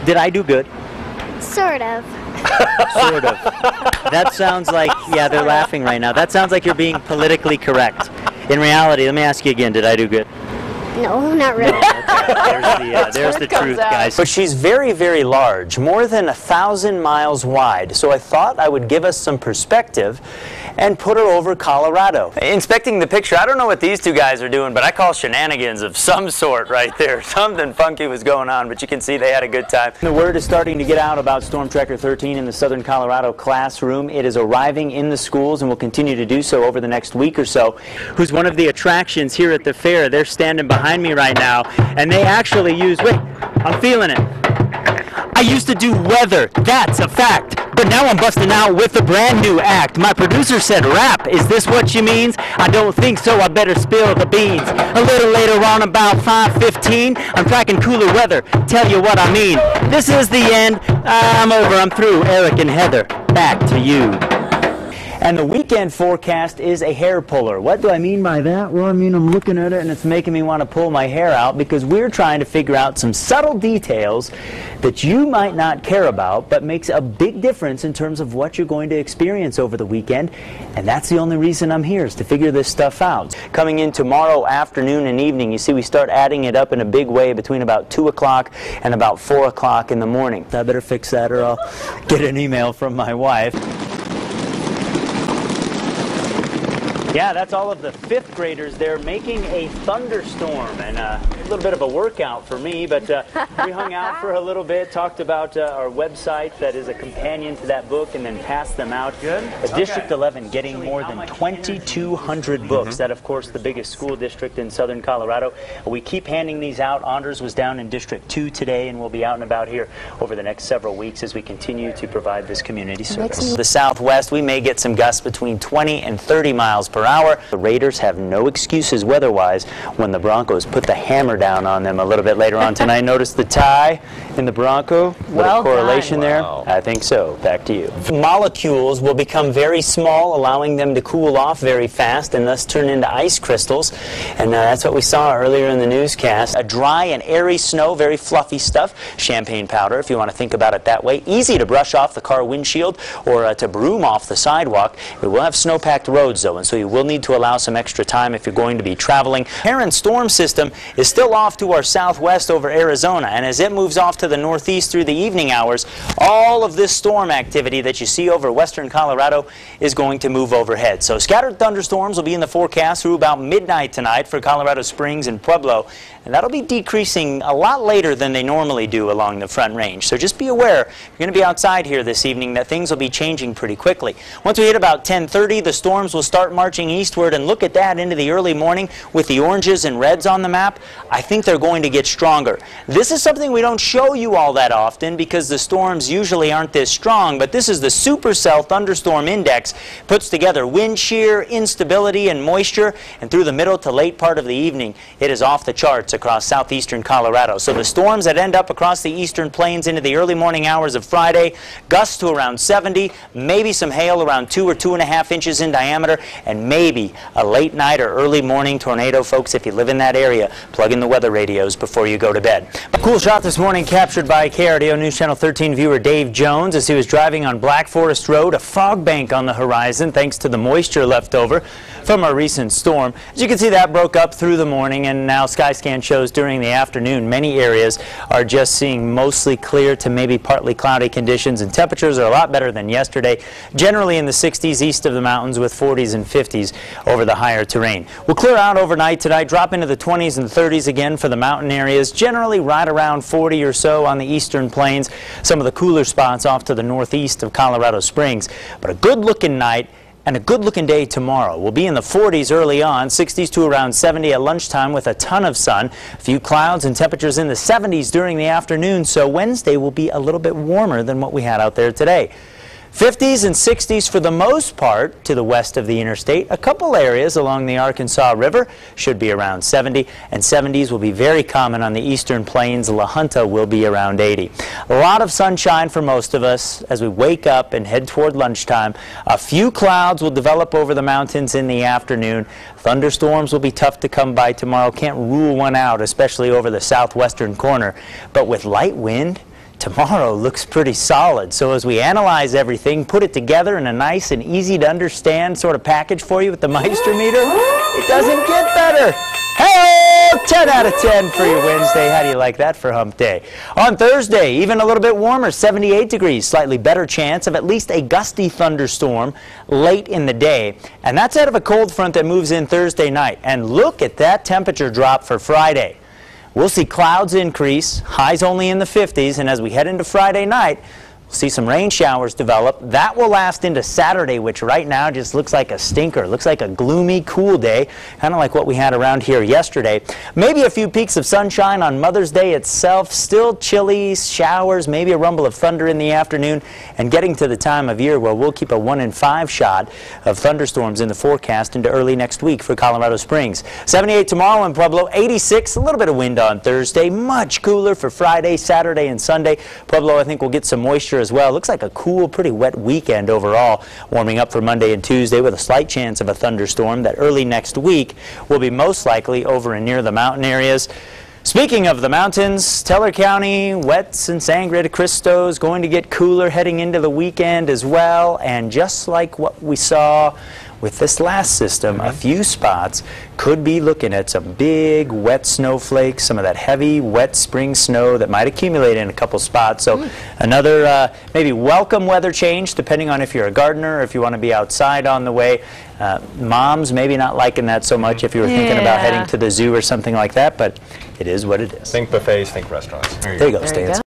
Did I do good? Sort of. Sort of. That sounds like, yeah, they're laughing right now. That sounds like you're being politically correct. In reality, let me ask you again, did I do good? No, not really. There's the truth, guys. But she's very, very large, more than 1,000 miles wide. So I thought I would give us some perspective and put her over Colorado. Inspecting the picture, I don't know what these two guys are doing, but I call shenanigans of some sort right there. Something funky was going on, but you can see they had a good time. The word is starting to get out about Storm Tracker 13 in the Southern Colorado classroom. It is arriving in the schools and will continue to do so over the next week or so. Who's one of the attractions here at the fair. They're standing behind me right now, and they actually use, wait, I'm feeling it. I used to do weather, that's a fact. But now I'm busting out with a brand new act. My producer said rap, is this what she means? I don't think so, I better spill the beans. A little later on, about 5:15, I'm tracking cooler weather, tell you what I mean. This is the end, I'm over, I'm through. Eric and Heather, back to you. And the weekend forecast is a hair puller. What do I mean by that? Well, I mean, I'm looking at it and it's making me want to pull my hair out because we're trying to figure out some subtle details that you might not care about, but makes a big difference in terms of what you're going to experience over the weekend. And that's the only reason I'm here, is to figure this stuff out. Coming in tomorrow afternoon and evening, you see we start adding it up in a big way between about 2 o'clock and about 4 o'clock in the morning. I better fix that or I'll get an email from my wife. Yeah, that's all of the 5th graders there making a thunderstorm, and a little bit of a workout for me, but we hung out for a little bit, talked about our website that is a companion to that book, and then passed them out. Good. District 11 getting more than 2,200 books. That, of course, the biggest school district in Southern Colorado. We keep handing these out. Anders was down in District 2 today, and we'll be out and about here over the next several weeks as we continue to provide this community service. The Southwest, we may get some gusts between 20 and 30 miles per hour. The Raiders have no excuses weather-wise when the Broncos put the hammer down on them a little bit later on tonight. Notice the tie in the Bronco? What a correlation there. I think so. Back to you. Molecules will become very small, allowing them to cool off very fast and thus turn into ice crystals. And that's what we saw earlier in the newscast. A dry and airy snow, very fluffy stuff. Champagne powder, if you want to think about it that way. Easy to brush off the car windshield or to broom off the sidewalk. We will have snow-packed roads, though, and so you will need to allow some extra time if you're going to be traveling. Parent storm system is still off to our southwest over Arizona, and as it moves off to the northeast through the evening hours, all of this storm activity that you see over western Colorado is going to move overhead. So scattered thunderstorms will be in the forecast through about midnight tonight for Colorado Springs and Pueblo, and that'll be decreasing a lot later than they normally do along the Front Range. So just be aware, if you're going to be outside here this evening, that things will be changing pretty quickly. Once we hit about 10:30, the storms will start marching eastward, and look at that into the early morning with the oranges and reds on the map. I think they're going to get stronger. This is something we don't show you all that often because the storms usually aren't this strong, but this is the Supercell Thunderstorm Index. Puts together wind shear, instability, and moisture, and through the middle to late part of the evening, it is off the charts across southeastern Colorado. So the storms that end up across the eastern plains into the early morning hours of Friday, gusts to around 70, maybe some hail around 2 or 2.5 inches in diameter, and maybe a late night or early morning tornado. Folks, if you live in that area, plug in the weather radios before you go to bed. A cool shot this morning captured by KRDO News Channel 13 viewer Dave Jones as he was driving on Black Forest Road. A fog bank on the horizon thanks to the moisture left over from our recent storm. As you can see, that broke up through the morning, and now Skyscan shows during the afternoon many areas are just seeing mostly clear to maybe partly cloudy conditions, and temperatures are a lot better than yesterday, generally in the 60s east of the mountains with 40s and 50s over the higher terrain. We'll clear out overnight tonight, drop into the 20s and 30s again for the mountain areas, generally right around 40 or so on the eastern plains, some of the cooler spots off to the northeast of Colorado Springs. But a good looking night and a good-looking day tomorrow. We'll be in the 40s early on, 60s to around 70 at lunchtime with a ton of sun. A few clouds and temperatures in the 70s during the afternoon, so Wednesday will be a little bit warmer than what we had out there today. 50s and 60s for the most part to the west of the interstate. A couple areas along the Arkansas River should be around 70, and 70s will be very common on the eastern plains. La Junta will be around 80. A lot of sunshine for most of us as we wake up and head toward lunchtime. A few clouds will develop over the mountains in the afternoon. Thunderstorms will be tough to come by tomorrow. Can't rule one out, especially over the southwestern corner. But with light wind, tomorrow looks pretty solid. So as we analyze everything, put it together in a nice and easy to understand sort of package for you with the Meister meter, it doesn't get better. Hey, 10 out of 10 for your Wednesday. How do you like that for hump day? On Thursday, even a little bit warmer, 78 degrees, slightly better chance of at least a gusty thunderstorm late in the day. And that's out of a cold front that moves in Thursday night. And look at that temperature drop for Friday. We'll see clouds increase, highs only in the 50s, and as we head into Friday night, we'll see some rain showers develop. That will last into Saturday, which right now just looks like a stinker. Looks like a gloomy, cool day, kind of like what we had around here yesterday. Maybe a few peaks of sunshine on Mother's Day itself. Still chilly, showers, maybe a rumble of thunder in the afternoon, and getting to the time of year where we'll keep a 1 in 5 shot of thunderstorms in the forecast into early next week for Colorado Springs. 78 tomorrow in Pueblo, 86, a little bit of wind on Thursday, much cooler for Friday, Saturday, and Sunday. Pueblo, I think, will get some moisture as well. Looks like a cool, pretty wet weekend overall, warming up for Monday and Tuesday with a slight chance of a thunderstorm that early next week will be most likely over and near the mountain areas. Speaking of the mountains, Teller County, Wets and Sangre de Cristo is going to get cooler heading into the weekend as well. And just like what we saw with this last system, a few spots could be looking at some big wet snowflakes, some of that heavy wet spring snow that might accumulate in a couple spots. So another maybe welcome weather change, depending on if you're a gardener or if you want to be outside on the way. Moms maybe not liking that so much if you were thinking about heading to the zoo or something like that, but it is what it is. Think buffets, think restaurants. There you go, Stan.